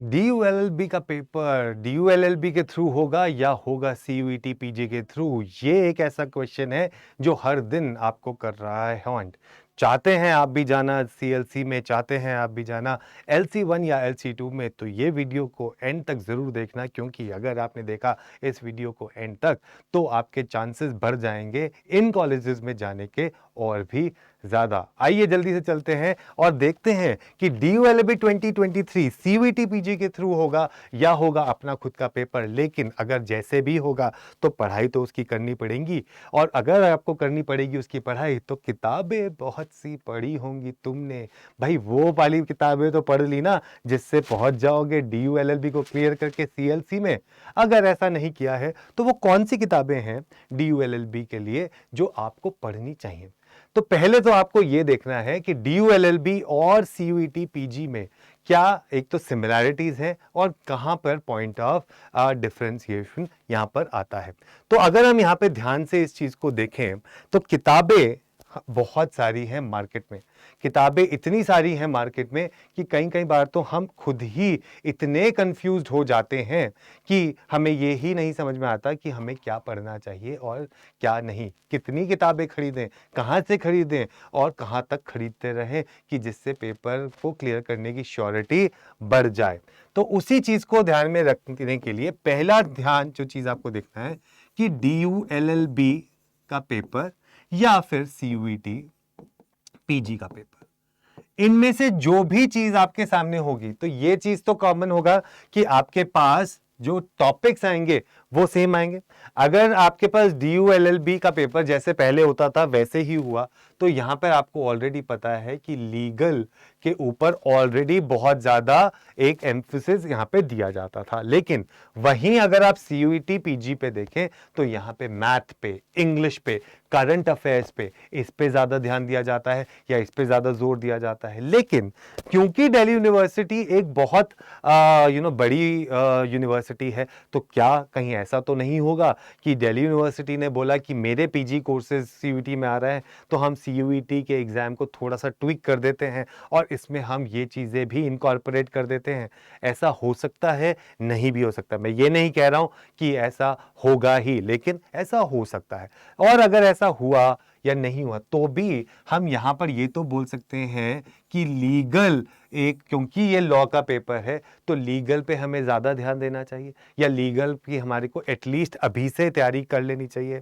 DULLB का paper DULLB के through होगा या होगा CUET PG के थ्रू? ये एक ऐसा क्वेश्चन है जो हर दिन आपको कर रहा है हॉन्ट। चाहते हैं आप भी जाना CLC में, चाहते हैं आप भी जाना LC1 या LC2 में, तो ये वीडियो को एंड तक ज़रूर देखना, क्योंकि अगर आपने देखा इस वीडियो को एंड तक तो आपके चांसेस बढ़ जाएंगे इन कॉलेजेस में जाने के और भी ज़्यादा। आइए जल्दी से चलते हैं और देखते हैं कि DULLB 2023 CUET PG के थ्रू होगा या होगा अपना खुद का पेपर। लेकिन अगर जैसे भी होगा तो पढ़ाई तो उसकी करनी पड़ेगी, और अगर आपको करनी पड़ेगी उसकी पढ़ाई तो किताबें बहुत सी पढ़ी होंगी तुमने। भाई वो वाली किताबें तो पढ़ ली ना जिससे पहुंच जाओगे DULLB को क्लियर करके CLC में। अगर ऐसा नहीं किया है तो वो कौन सी किताबें हैं DULLB के लिए जो आपको पढ़नी चाहिए? तो पहले तो आपको यह देखना है कि DULLB और CUET PG में क्या एक तो सिमिलैरिटीज हैं और कहां पर पॉइंट ऑफ डिफरेंशिएशन यहां पर आता है। तो अगर हम यहां पे ध्यान से इस चीज को देखें तो किताबें बहुत सारी हैं मार्केट में। किताबें इतनी सारी हैं मार्केट में कि कई कई बार तो हम खुद ही इतने कंफ्यूज्ड हो जाते हैं कि हमें ये ही नहीं समझ में आता कि हमें क्या पढ़ना चाहिए और क्या नहीं, कितनी किताबें खरीदें, कहाँ से खरीदें और कहाँ तक खरीदते रहें कि जिससे पेपर को क्लियर करने की श्योरिटी बढ़ जाए। तो उसी चीज को ध्यान में रखने के लिए पहला ध्यान जो चीज आपको देखना है कि DULLB का पेपर या फिर CUET PG का पेपर, इनमें से जो भी चीज आपके सामने होगी तो ये चीज तो कॉमन होगा कि आपके पास जो टॉपिक्स आएंगे वो सेम आएंगे। अगर आपके पास DULLB का पेपर जैसे पहले होता था वैसे ही हुआ तो यहां पर आपको ऑलरेडी पता है कि लीगल के ऊपर ऑलरेडी बहुत ज्यादा एक एम्फेसिस यहां पे दिया जाता था। लेकिन वहीं अगर आप CUET PG पे देखें तो यहां पे मैथ पे, इंग्लिश पे, करंट अफेयर्स पे, इस पे ज्यादा ध्यान दिया जाता है या इस पे ज्यादा जोर दिया जाता है। लेकिन क्योंकि दिल्ली यूनिवर्सिटी एक बहुत बड़ी यूनिवर्सिटी है, तो क्या कहीं ऐसा तो नहीं होगा कि दिल्ली यूनिवर्सिटी ने बोला कि मेरे PG कोर्सेज CUET में आ रहे हैं तो हम CUET के एग्जाम को थोड़ा सा ट्विक कर देते हैं और इसमें हम ये चीजें भी इनकॉर्पोरेट कर देते हैं। ऐसा हो सकता है, नहीं भी हो सकता। मैं ये नहीं कह रहा हूं कि ऐसा होगा ही, लेकिन ऐसा हो सकता है। और अगर ऐसा हुआ या नहीं हुआ तो भी हम यहां पर ये तो बोल सकते हैं कि लीगल एक, क्योंकि ये लॉ का पेपर है तो लीगल पे हमें ज्यादा ध्यान देना चाहिए या लीगल की हमारे को एटलीस्ट अभी से तैयारी कर लेनी चाहिए।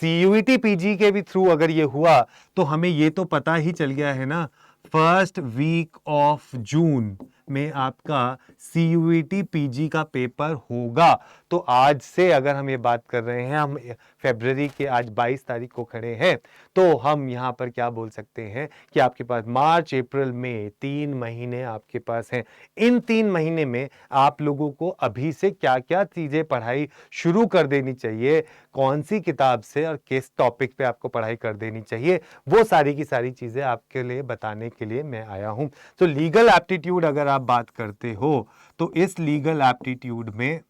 CUET PG के भी थ्रू अगर ये हुआ तो हमें ये तो पता ही चल गया है ना, फर्स्ट वीक ऑफ जून में आपका CUET PG का पेपर होगा। तो आज से अगर हम ये बात कर रहे हैं, हम फरवरी के आज 22 तारीख को खड़े हैं, तो हम यहां पर क्या बोल सकते हैं कि आपके पास मार्च, अप्रैल, मई 3 महीने आपके पास हैं। इन 3 महीने में आप लोगों को अभी से क्या क्या चीजें पढ़ाई शुरू कर देनी चाहिए, कौन सी किताब से और किस टॉपिक पे आपको पढ़ाई कर देनी चाहिए, वो सारी की सारी चीजें आपके लिए बताने के लिए मैं आया हूं। तो लीगल एप्टीट्यूड अगर आप बात करते हो तो इस लीगल एप्टीट्यूड में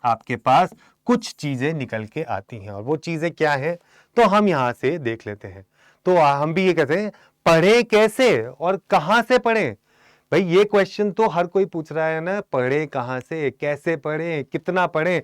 आपके पास कुछ चीजें निकल के आती हैं, और वो चीजें क्या हैं तो हम यहां से देख लेते हैं। तो हम भी ये कहते हैं पढ़े कैसे और कहां से पढ़ें। भाई ये क्वेश्चन तो हर कोई पूछ रहा है ना, पढ़े कहां से, कैसे पढ़े, कितना पढ़े,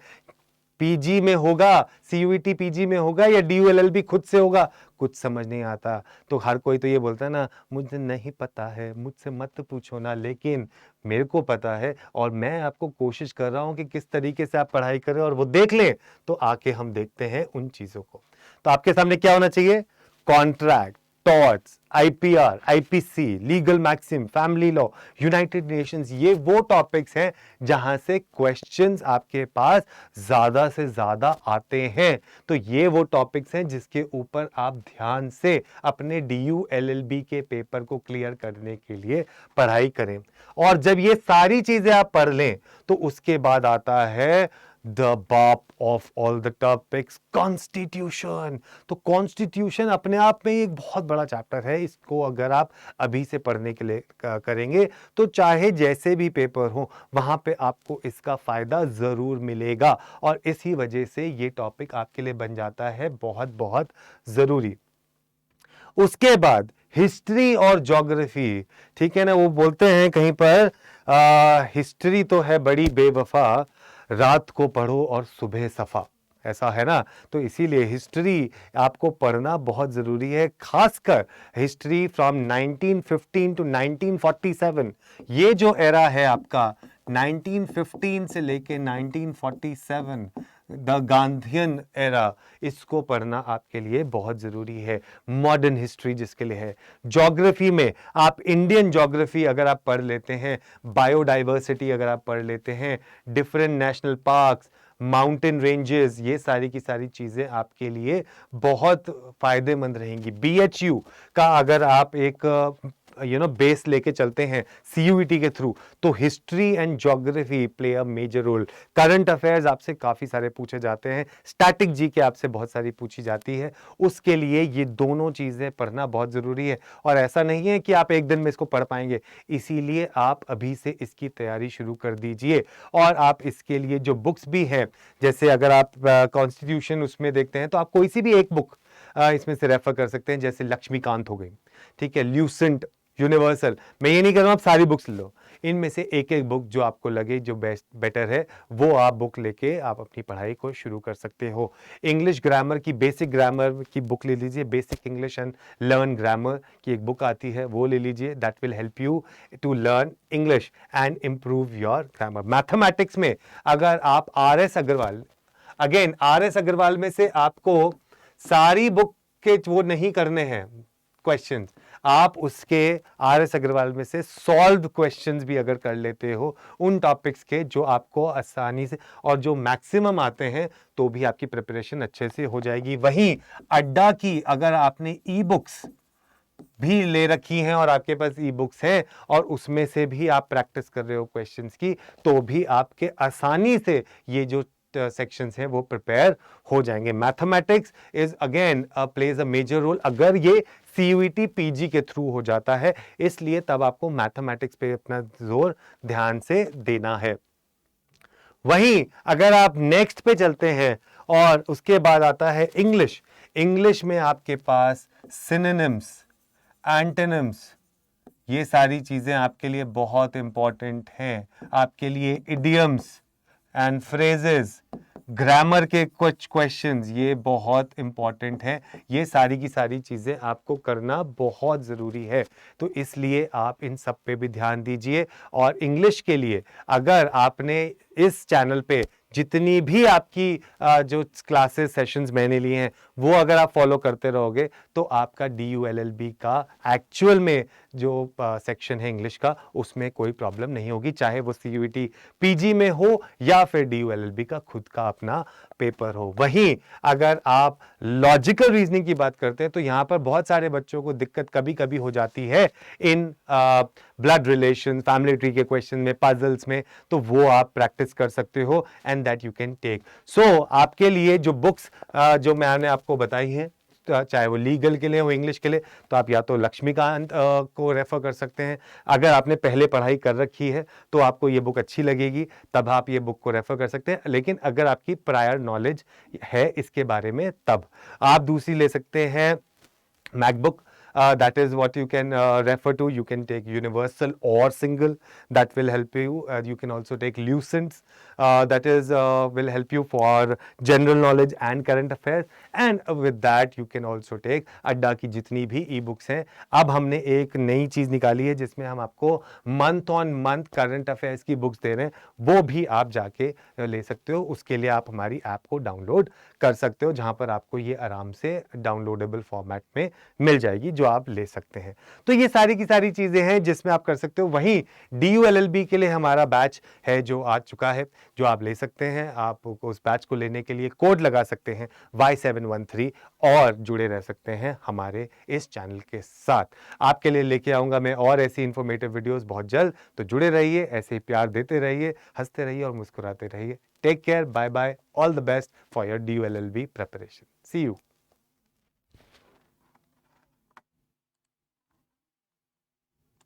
PG में होगा, CUET PG में होगा या DULLB खुद से होगा, कुछ समझ नहीं आता। तो हर कोई तो ये बोलता है ना, मुझे नहीं पता है, मुझसे मत पूछो ना। लेकिन मेरे को पता है और मैं आपको कोशिश कर रहा हूं कि किस तरीके से आप पढ़ाई करें और वो देख लें। तो आके हम देखते हैं उन चीजों को। तो आपके सामने क्या होना चाहिए? Contract, torts, IPR, IPC, legal maxim, family law, United Nations, ये वो टॉपिक्स हैं जहां से क्वेश्चंस आपके पास ज्यादा से ज्यादा आते हैं। तो ये वो टॉपिक्स हैं जिसके ऊपर आप ध्यान से अपने DULLB के पेपर को क्लियर करने के लिए पढ़ाई करें। और जब ये सारी चीजें आप पढ़ लें तो उसके बाद आता है द बाप of all the topics, constitution. तो कॉन्स्टिट्यूशन अपने आप में एक बहुत बड़ा चैप्टर है। इसको अगर आप अभी से पढ़ने के लिए करेंगे तो चाहे जैसे भी पेपर हो वहां पे आपको इसका फायदा जरूर मिलेगा, और इसी वजह से ये टॉपिक आपके लिए बन जाता है बहुत बहुत जरूरी। उसके बाद हिस्ट्री और ज्योग्राफी, ठीक है ना, वो बोलते हैं कहीं पर हिस्ट्री तो है बड़ी बेवफा, रात को पढ़ो और सुबह सफा, ऐसा है ना। तो इसीलिए हिस्ट्री आपको पढ़ना बहुत ज़रूरी है, खासकर हिस्ट्री फ्रॉम 1915 टू 1947। ये जो एरा है आपका 1915 से लेके 1947, द गांधीयन एरा, इसको पढ़ना आपके लिए बहुत ज़रूरी है। मॉडर्न हिस्ट्री जिसके लिए है, ज्योग्राफी में आप इंडियन ज्योग्राफी अगर आप पढ़ लेते हैं, बायोडाइवर्सिटी अगर आप पढ़ लेते हैं, different national parks, mountain ranges, ये सारी की सारी चीज़ें आपके लिए बहुत फायदेमंद रहेंगी। बीएचयू का अगर आप एक बेस लेके चलते हैं सीयूईटी के थ्रू, तो history and geography play a major role. Current affairs आपसे काफ़ी सारे पूछे जाते हैं, स्टैटिक जी के आपसे बहुत सारी पूछी जाती है, उसके लिए ये दोनों चीज़ें पढ़ना बहुत ज़रूरी है। और ऐसा नहीं है कि आप एक दिन में इसको पढ़ पाएंगे, इसीलिए आप अभी से इसकी तैयारी शुरू कर दीजिए। और आप इसके लिए जो बुक्स भी हैं, जैसे अगर आप कॉन्स्टिट्यूशन उसमें देखते हैं, तो आप कोई सी भी एक बुक इसमें से रेफर कर सकते हैं, जैसे लक्ष्मीकांत हो गई, ठीक है, ल्यूसेंट, यूनिवर्सल। मैं ये नहीं कर रहा हूं आप सारी बुक्स लो, इनमें से एक एक बुक जो आपको लगे जो बेस्ट बेटर है, वो आप बुक लेके आप अपनी पढ़ाई को शुरू कर सकते हो। इंग्लिश ग्रामर की, बेसिक ग्रामर की बुक ले लीजिए, basic English and learn grammar की एक बुक आती है, वो ले लीजिए। That will help you to learn English and improve your grammar. Mathematics में अगर आप R S. Agarwal, again R S. Agarwal में से आपको सारी बुक के वो नहीं करने हैं क्वेश्चंस, आप उसके आर.एस. अग्रवाल में से सॉल्व क्वेश्चंस भी अगर कर लेते हो उन टॉपिक्स के जो आपको आसानी से और जो मैक्सिमम आते हैं, तो भी आपकी प्रिपरेशन अच्छे से हो जाएगी। वहीं अड्डा की अगर आपने ई बुक्स भी ले रखी हैं और आपके पास ई बुक्स हैं और उसमें से भी आप प्रैक्टिस कर रहे हो क्वेश्चंस की, तो भी आपके आसानी से ये जो सेक्शंस हैं वो प्रिपेयर हो जाएंगे। Mathematics is again plays a major role अगर ये सीयूईटी पीजी के थ्रू हो जाता है, इसलिए तब आपको मैथमेटिक्स पे अपना जोर ध्यान से देना है। वहीं अगर आप नेक्स्ट पे चलते हैं और उसके बाद आता है इंग्लिश। इंग्लिश में आपके पास सिनोनिम्स, एंटोनिम्स, ये सारी चीजें आपके लिए बहुत इंपॉर्टेंट हैं। आपके लिए इडियम्स एंड फ्रेजेस, ग्रामर के कुछ क्वेश्चंस, ये बहुत इंपॉर्टेंट हैं। ये सारी की सारी चीजें आपको करना बहुत जरूरी है, तो इसलिए आप इन सब पे भी ध्यान दीजिए। और इंग्लिश के लिए अगर आपने इस चैनल पे जितनी भी आपकी जो क्लासेस सेशंस मैंने लिए हैं, वो अगर आप फॉलो करते रहोगे, तो आपका DULLB का एक्चुअल में जो सेक्शन है इंग्लिश का, उसमें कोई प्रॉब्लम नहीं होगी, चाहे वो CUET PG में हो या फिर DULLB का खुद का अपना पेपर हो। वहीं अगर आप लॉजिकल रीजनिंग की बात करते हैं, तो यहां पर बहुत सारे बच्चों को दिक्कत कभी कभी हो जाती है in blood relation, family tree के क्वेश्चन में, पजल्स में, तो वो आप प्रैक्टिस कर सकते हो and that you can take. So आपके लिए जो बुक्स जो मैंने आपको बताई हैं, चाहे वो लीगल के लिए हो, इंग्लिश के लिए, तो आप या तो लक्ष्मीकांत को रेफर कर सकते हैं। अगर आपने पहले पढ़ाई कर रखी है तो आपको ये बुक अच्छी लगेगी, तब आप ये बुक को रेफर कर सकते हैं। लेकिन अगर आपकी प्रायर नॉलेज है इसके बारे में, तब आप दूसरी ले सकते हैं MacBook. That is what you can refer to. You can take universal or single. That will help you. You can also take Lucents. That is will help you for general knowledge and current affairs. And with that you can also take अड्डा की जितनी भी e books हैं। अब हमने एक नई चीज़ निकाली है जिसमें हम आपको month on month current affairs की बुक्स दे रहे हैं, वो भी आप जाके ले सकते हो। उसके लिए आप हमारी ऐप को डाउनलोड कर सकते हो, जहां पर आपको ये आराम से डाउनलोडेबल फॉर्मेट में मिल जाएगी, जो आप ले सकते हैं। तो ये सारी की सारी चीजें हैं जिसमें आप कर सकते हो। वहीं DULLB के लिए हमारा बैच है जो आ चुका है, जो आप ले सकते हैं। आप उस बैच को लेने के लिए कोड लगा सकते हैं Y713 और जुड़े रह सकते हैं हमारे इस चैनल के साथ। आपके लिए लेके आऊंगा मैं और ऐसी इंफॉर्मेटिव वीडियोस बहुत जल्द, तो जुड़े रहिए, ऐसे ही प्यार देते रहिए, हंसते रहिए और मुस्कुराते रहिए। Take care, bye bye, all the best for your DULLB preparation. See you.